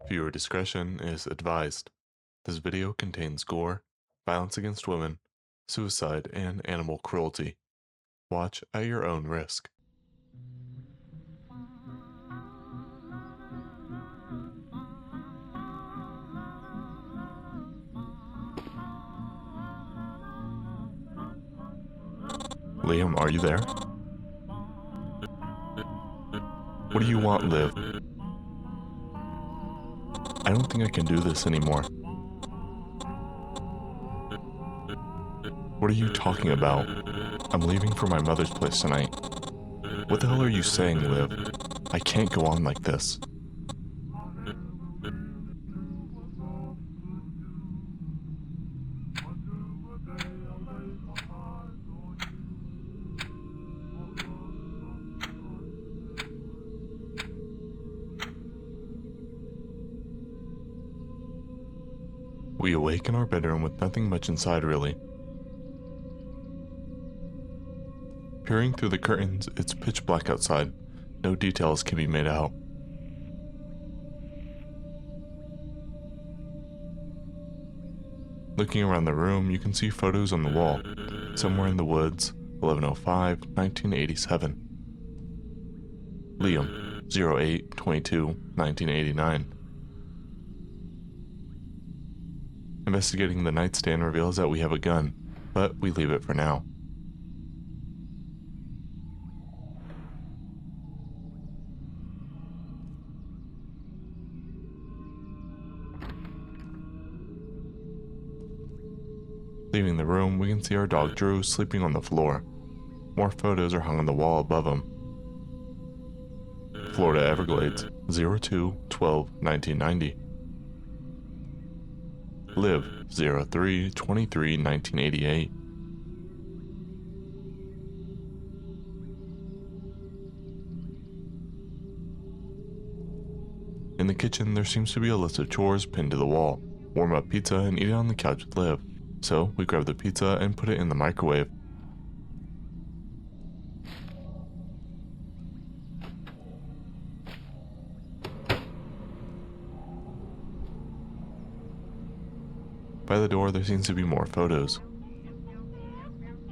Viewer discretion is advised. This video contains gore, violence against women, suicide, and animal cruelty. Watch at your own risk. Liam, are you there? What do you want, Liv? I don't think I can do this anymore. What are you talking about? I'm leaving for my mother's place tonight. What the hell are you saying, Liv? I can't go on like this. We awake in our bedroom with nothing much inside, really. Peering through the curtains, it's pitch black outside. No details can be made out. Looking around the room, you can see photos on the wall. Somewhere in the woods, 1105, 1987. Liam, 08/22, 1989. Investigating the nightstand reveals that we have a gun, but we leave it for now. Leaving the room, we can see our dog Drew sleeping on the floor. More photos are hung on the wall above him. Florida Everglades, 02/12/1990. Liv, 03/23, 1988. In the kitchen, there seems to be a list of chores pinned to the wall. Warm up pizza and eat it on the couch with Liv. So we grab the pizza and put it in the microwave. By the door, there seems to be more photos.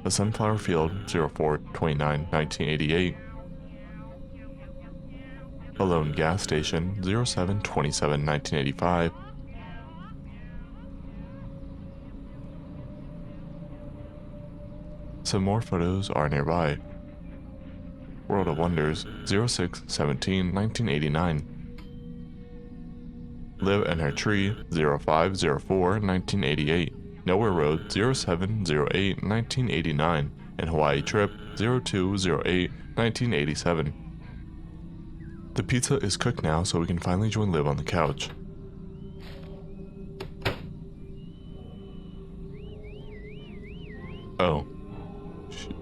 A sunflower field, 04/29, 1988. A lone gas station, 07/27, 1985. Some more photos are nearby. World of Wonders, 06/17, 1989. Liv and her tree, 05/04, 1988. Nowhere Road, 07/08, 1989. And Hawaii Trip, 02/08, 1987. The pizza is cooked now, so we can finally join Liv on the couch. Oh.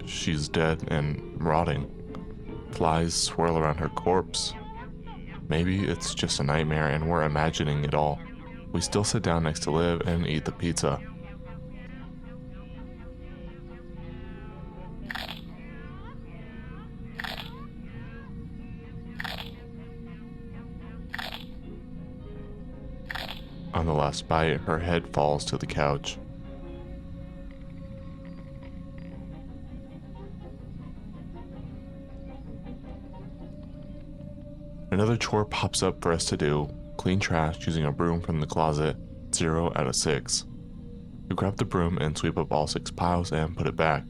She's dead and rotting. Flies swirl around her corpse. Maybe it's just a nightmare and we're imagining it all. We still sit down next to Liv and eat the pizza. On the last bite, her head falls to the couch. Another chore pops up for us to do: clean trash using a broom from the closet, 0/6. We grab the broom and sweep up all 6 piles and put it back.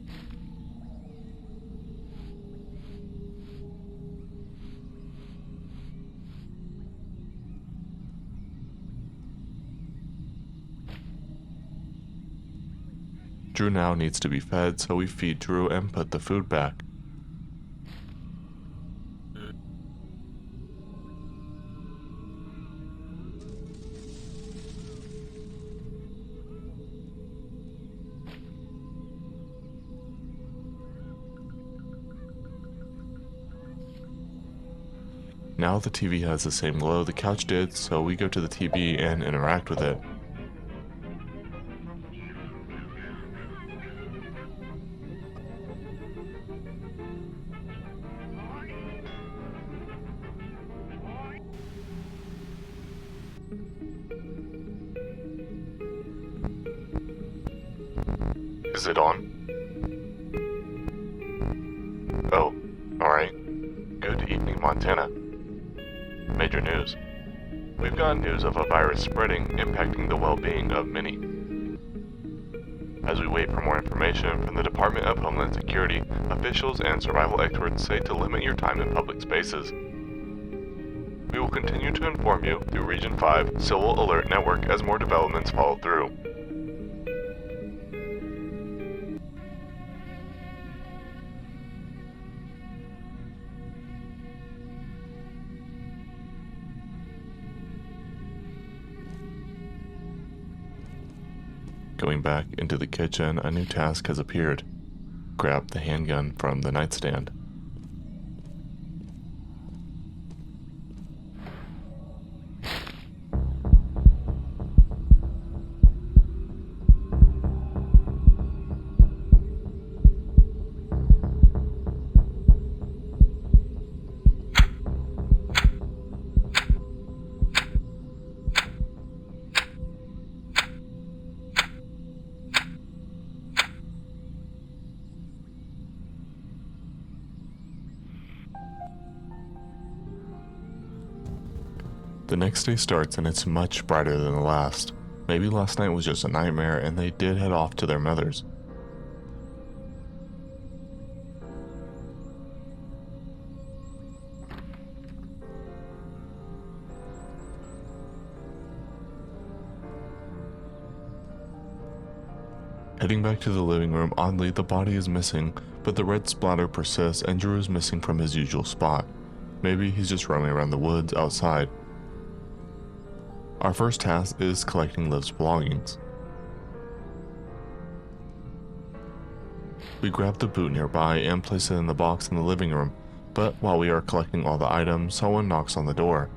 Drew now needs to be fed, so we feed Drew and put the food back. Now the TV has the same glow the couch did, so we go to the TV and interact with it. Is it on? Oh, alright. Good evening, Montana. Major news. We've got news of a virus spreading, impacting the well-being of many. As we wait for more information from the Department of Homeland Security, officials and survival experts say to limit your time in public spaces. We will continue to inform you through Region 5 Civil Alert Network as more developments follow through. Going back into the kitchen, a new task has appeared. Grab the handgun from the nightstand. The next day starts and it's much brighter than the last. Maybe last night was just a nightmare and they did head off to their mothers. Heading back to the living room, oddly the body is missing, but the red splatter persists and Drew is missing from his usual spot. Maybe he's just roaming around the woods outside. Our first task is collecting Liv's belongings. We grab the boot nearby and place it in the box in the living room, but while we are collecting all the items, someone knocks on the door.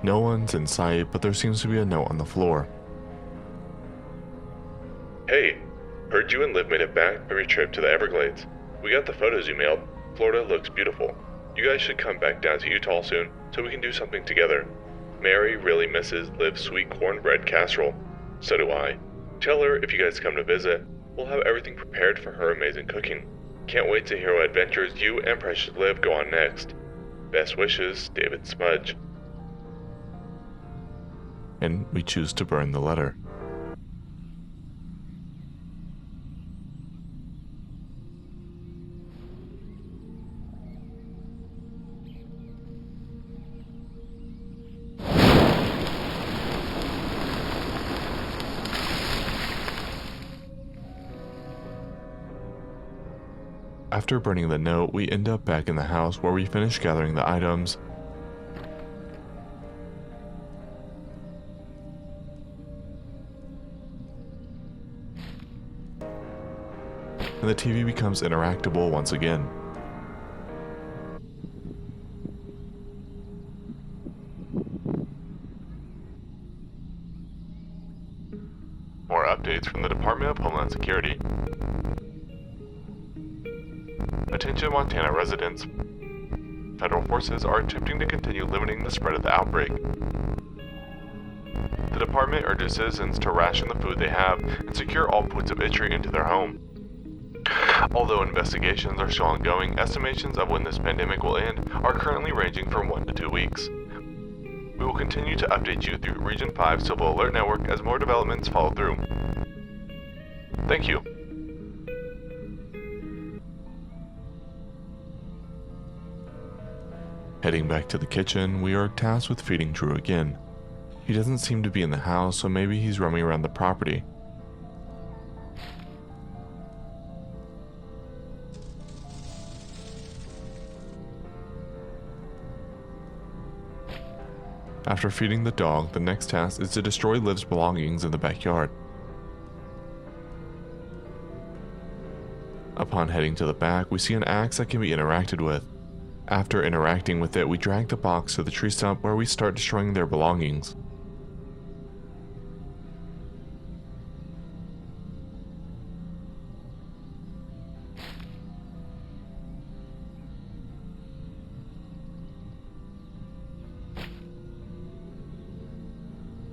No one's in sight, but there seems to be a note on the floor. Hey, heard you and Liv made it back from your trip to the Everglades. We got the photos you mailed. Florida looks beautiful. You guys should come back down to Utah soon so we can do something together. Mary really misses Liv's sweet cornbread casserole. So do I. Tell her if you guys come to visit, we'll have everything prepared for her amazing cooking. Can't wait to hear what adventures you and precious Liv go on next. Best wishes, David Smudge. And we choose to burn the letter. After burning the note, we end up back in the house where we finish gathering the items. And the TV becomes interactable once again. More updates from the Department of Homeland Security. Attention Montana residents. Federal forces are attempting to continue limiting the spread of the outbreak. The department urges citizens to ration the food they have and secure all points of entry into their home. Although investigations are still ongoing, estimations of when this pandemic will end are currently ranging from 1 to 2 weeks. We will continue to update you through Region 5 Civil Alert Network as more developments follow through. Thank you. Heading back to the kitchen, we are tasked with feeding Drew again. He doesn't seem to be in the house, so maybe he's roaming around the property. After feeding the dog, the next task is to destroy Liv's belongings in the backyard. Upon heading to the back, we see an axe that can be interacted with. After interacting with it, we drag the box to the tree stump where we start destroying their belongings.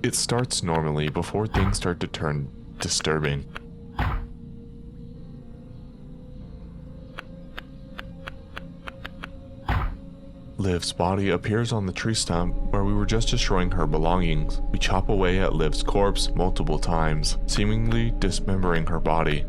It starts normally before things start to turn disturbing. Liv's body appears on the tree stump where we were just destroying her belongings. We chop away at Liv's corpse multiple times, seemingly dismembering her body.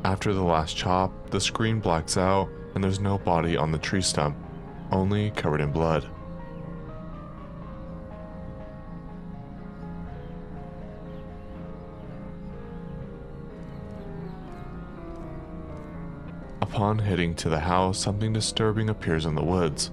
After the last chop, the screen blacks out and there's no body on the tree stump, only covered in blood. Upon heading to the house, something disturbing appears in the woods.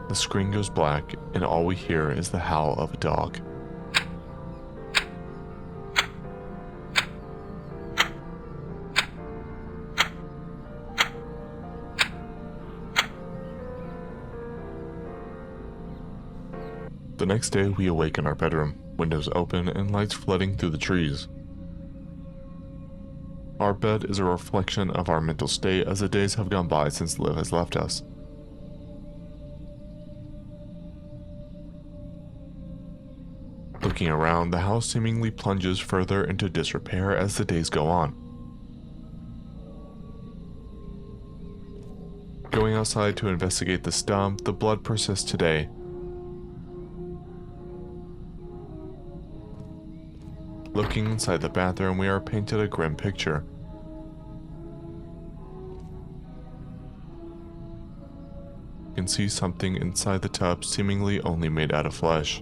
The screen goes black, and all we hear is the howl of a dog. The next day, we awake in our bedroom, windows open and lights flooding through the trees. Our bed is a reflection of our mental state as the days have gone by since Liv has left us. Looking around, the house seemingly plunges further into disrepair as the days go on. Going outside to investigate the stump, the blood persists today. Looking inside the bathroom, we are painted a grim picture. You can see something inside the tub seemingly only made out of flesh.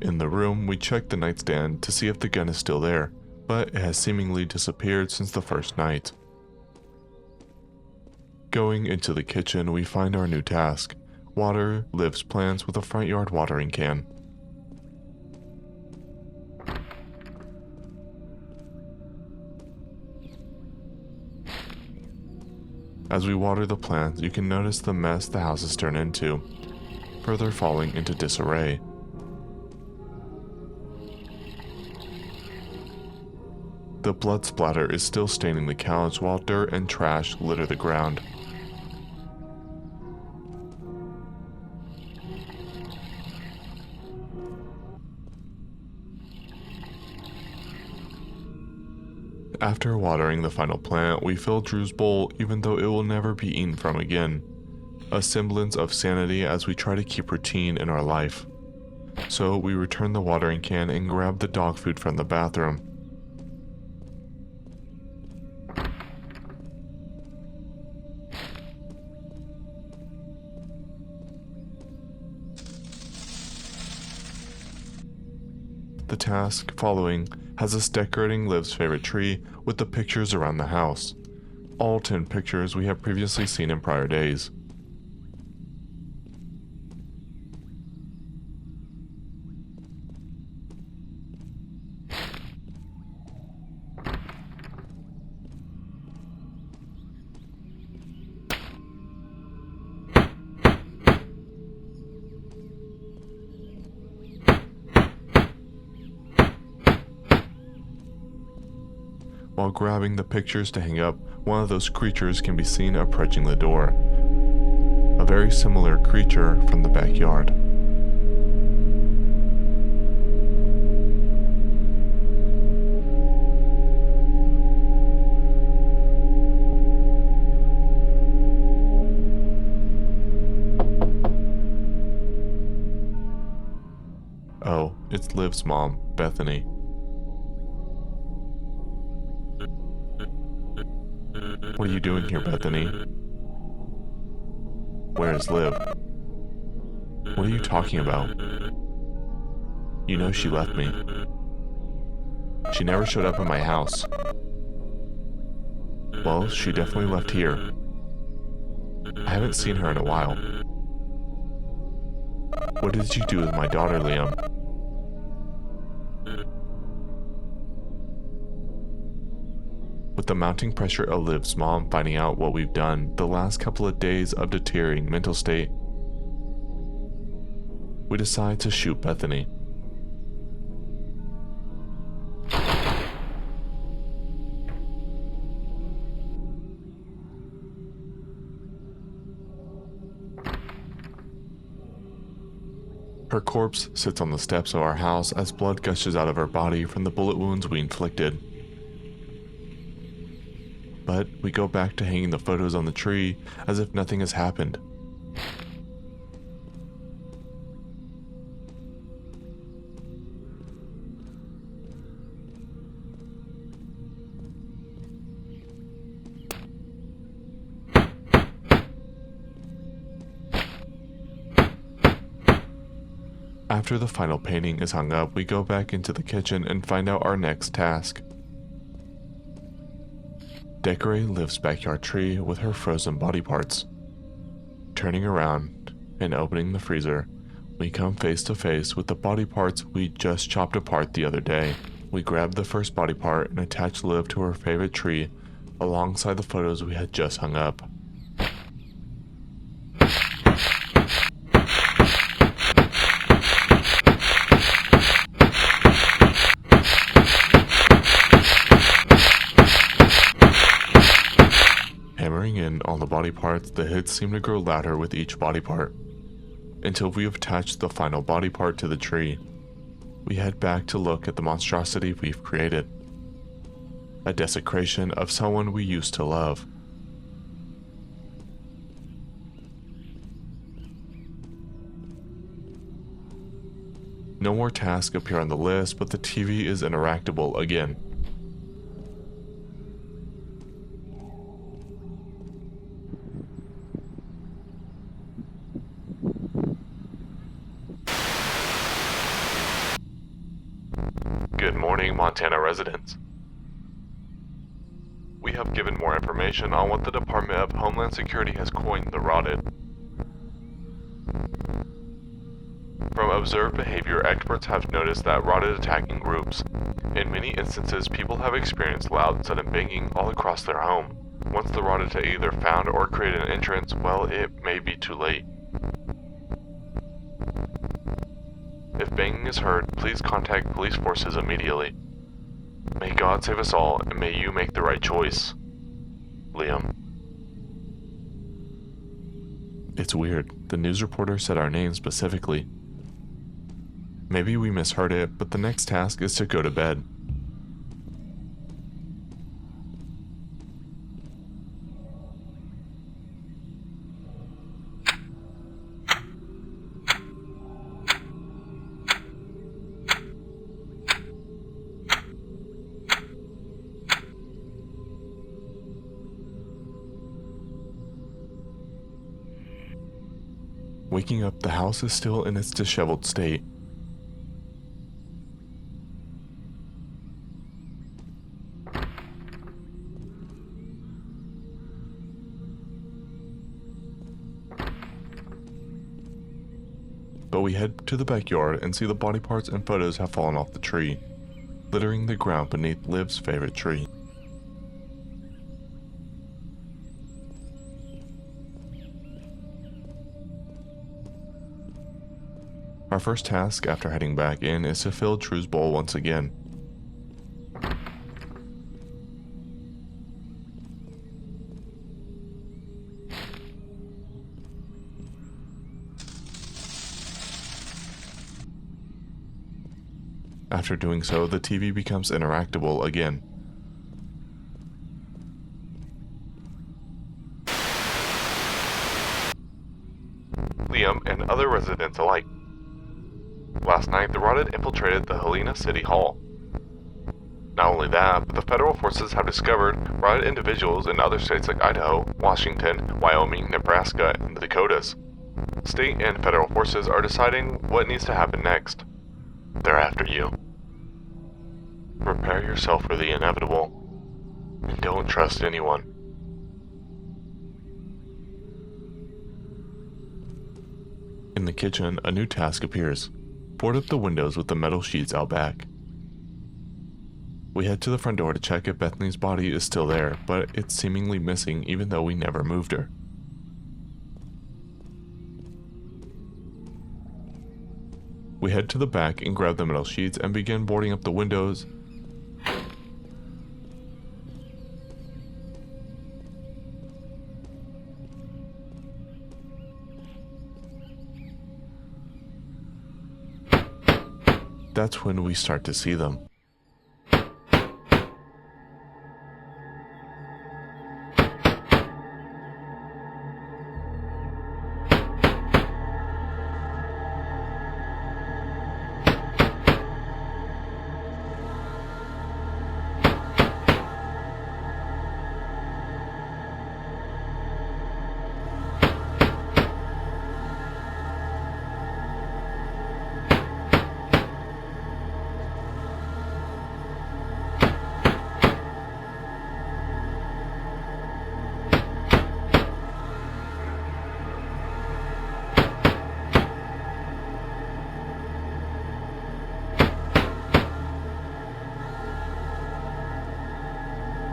In the room, we check the nightstand to see if the gun is still there, but it has seemingly disappeared since the first night. Going into the kitchen, we find our new task: water Liv's plants with a front yard watering can. As we water the plants, you can notice the mess the house has turned into, further falling into disarray. The blood splatter is still staining the couch while dirt and trash litter the ground. After watering the final plant, we fill Drew's bowl even though it will never be eaten from again. A semblance of sanity as we try to keep routine in our life. So we return the watering can and grab the dog food from the bathroom. The task following has us decorating Liv's favorite tree with the pictures around the house. All 10 pictures we have previously seen in prior days. While grabbing the pictures to hang up, one of those creatures can be seen approaching the door. A very similar creature from the backyard. Liv's mom, Bethany. What are you doing here, Bethany? Where is Liv? What are you talking about? You know she left me. She never showed up at my house. Well, she definitely left here. I haven't seen her in a while. What did you do with my daughter, Liam? With the mounting pressure of Liv's mom finding out what we've done, the last couple of days of deteriorating mental state, we decide to shoot Bethany. Her corpse sits on the steps of our house as blood gushes out of her body from the bullet wounds we inflicted. But we go back to hanging the photos on the tree as if nothing has happened. After the final painting is hung up, we go back into the kitchen and find out our next task. Decorate Liv's backyard tree with her frozen body parts. Turning around and opening the freezer, we come face to face with the body parts we just chopped apart the other day. We grab the first body part and attach Liv to her favorite tree alongside the photos we had just hung up. Hammering in on the body parts, the hits seem to grow louder with each body part, until we have attached the final body part to the tree. We head back to look at the monstrosity we've created. A desecration of someone we used to love. No more tasks appear on the list, but the TV is interactable again. Good morning, Montana residents. We have given more information on what the Department of Homeland Security has coined the rotted. From observed behavior, experts have noticed that rotted attack in groups. In many instances, people have experienced loud, sudden banging all across their home. Once the rotted have either found or created an entrance, well, it may be too late. If banging is heard, please contact police forces immediately. May God save us all, and may you make the right choice. Liam. It's weird. The news reporter said our name specifically. Maybe we misheard it, but the next task is to go to bed. Waking up, the house is still in its disheveled state. But we head to the backyard and see the body parts and photos have fallen off the tree, littering the ground beneath Liv's favorite tree. Our first task after heading back in is to fill Drew's bowl once again. After doing so, the TV becomes interactable again. Liam and other residents alike. Last night, the rotted infiltrated the Helena City Hall. Not only that, but the federal forces have discovered rotted individuals in other states like Idaho, Washington, Wyoming, Nebraska, and the Dakotas. State and federal forces are deciding what needs to happen next. They're after you. Prepare yourself for the inevitable, and don't trust anyone. In the kitchen, a new task appears. Board up the windows with the metal sheets out back. We head to the front door to check if Bethany's body is still there, but it's seemingly missing even though we never moved her. We head to the back and grab the metal sheets and begin boarding up the windows. That's when we start to see them.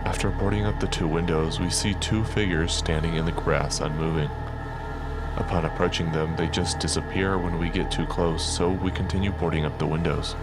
After boarding up the two windows, we see two figures standing in the grass unmoving. Upon approaching them, they just disappear when we get too close, so we continue boarding up the windows.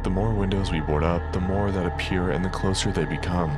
The more windows we board up, the more that appear and the closer they become.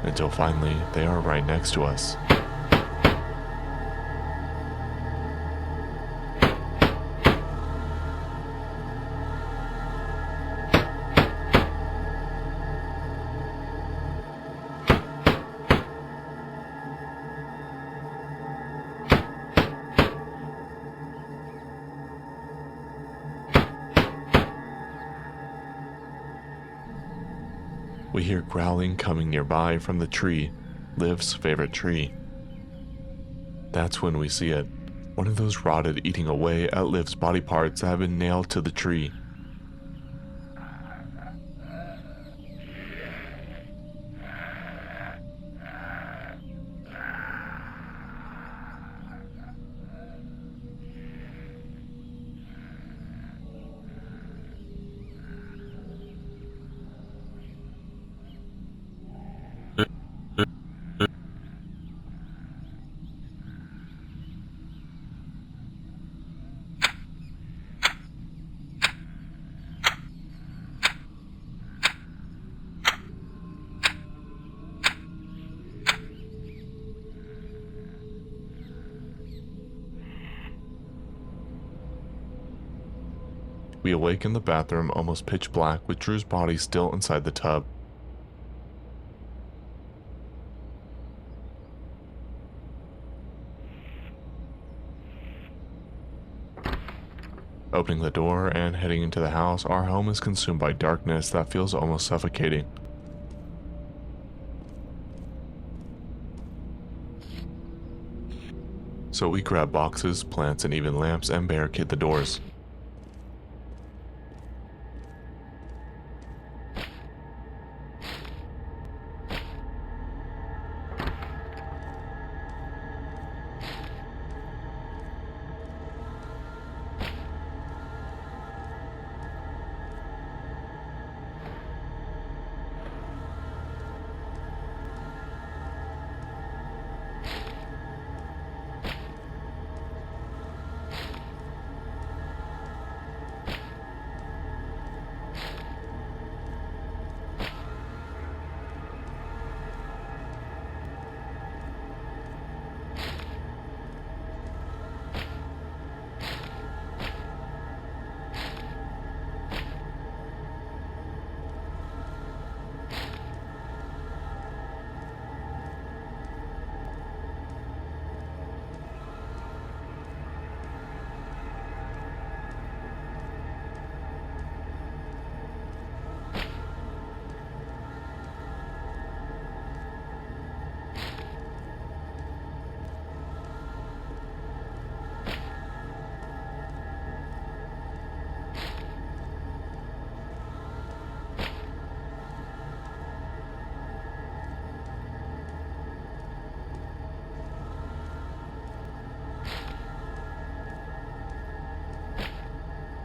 Until finally, they are right next to us. We hear growling coming nearby from the tree, Liv's favorite tree. That's when we see it. One of those rotted eating away at Liv's body parts that have been nailed to the tree. We awake in the bathroom, almost pitch black, with Drew's body still inside the tub. Opening the door and heading into the house, our home is consumed by darkness that feels almost suffocating. So we grab boxes, plants, and even lamps and barricade the doors.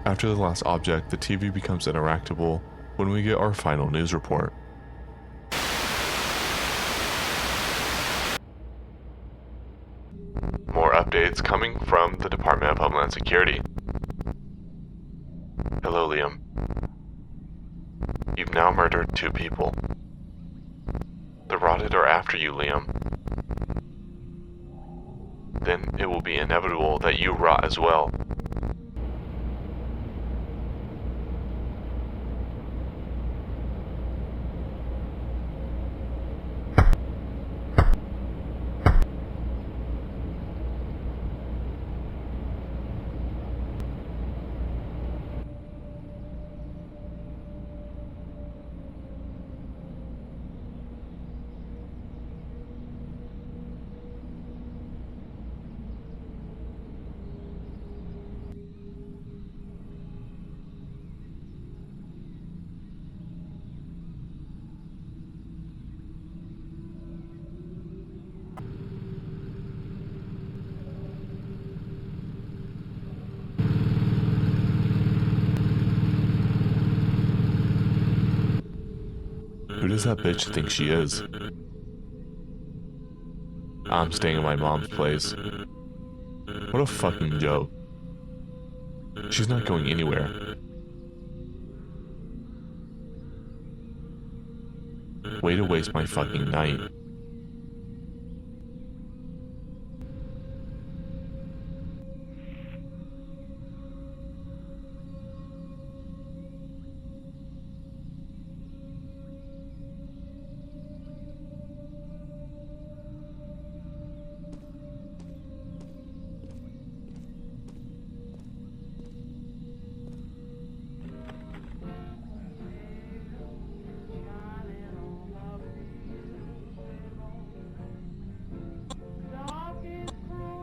After the last object, the TV becomes interactable when we get our final news report. More updates coming from the Department of Homeland Security. Hello, Liam. You've now murdered 2 people. The rotted are after you, Liam. Then it will be inevitable that you rot as well. Who does that bitch think she is? I'm staying at my mom's place. What a fucking joke. She's not going anywhere. Way to waste my fucking night.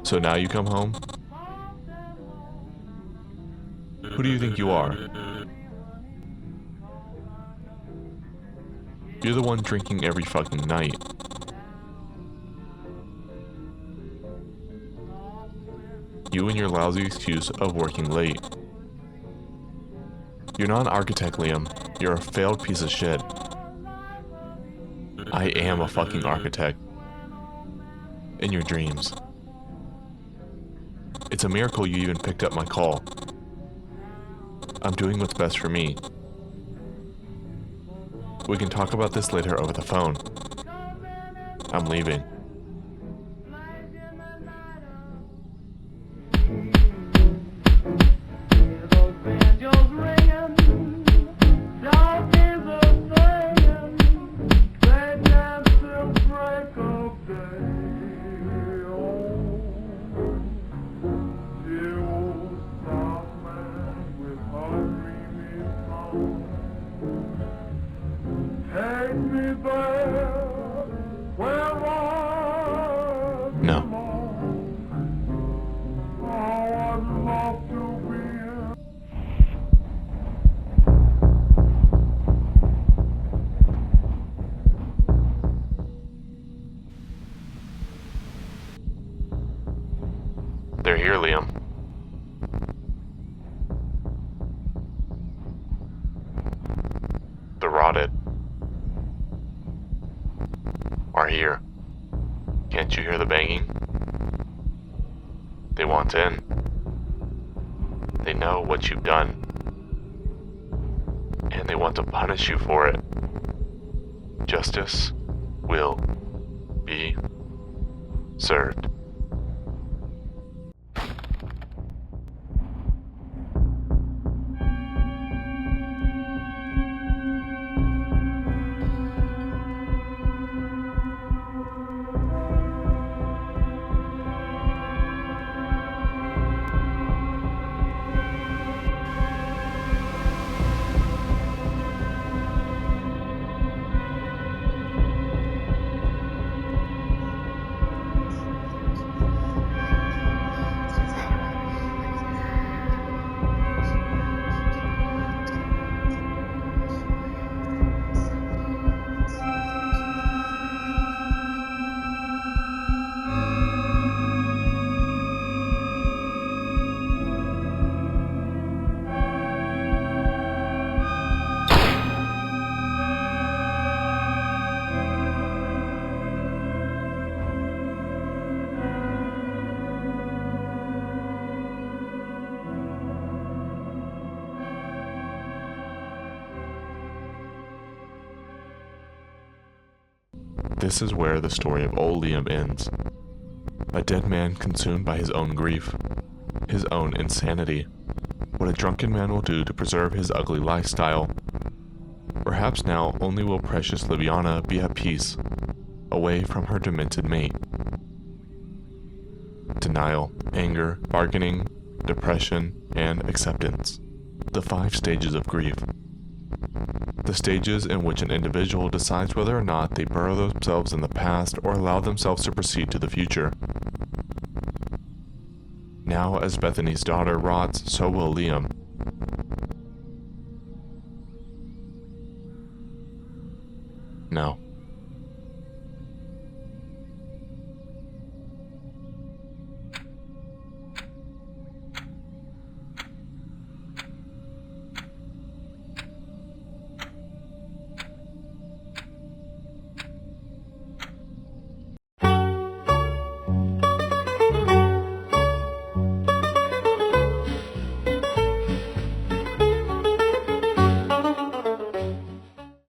So now you come home? Who do you think you are? You're the one drinking every fucking night. You and your lousy excuse of working late. You're not an architect, Liam. You're a failed piece of shit. I am a fucking architect. In your dreams. It's a miracle you even picked up my call. I'm doing what's best for me. We can talk about this later over the phone. I'm leaving. Those banjos ring. No. They're here, Liam. The rotted are here. Can't you hear the banging? They want in. They know what you've done. And they want to punish you for it. Justice will be served. This is where the story of old Liam ends. A dead man consumed by his own grief, his own insanity. What a drunken man will do to preserve his ugly lifestyle. Perhaps now only will precious Liviana be at peace, away from her demented mate. Denial, anger, bargaining, depression, and acceptance. The 5 stages of grief. The stages in which an individual decides whether or not they burrow themselves in the past or allow themselves to proceed to the future. Now, as Bethany's daughter rots, so will Liam.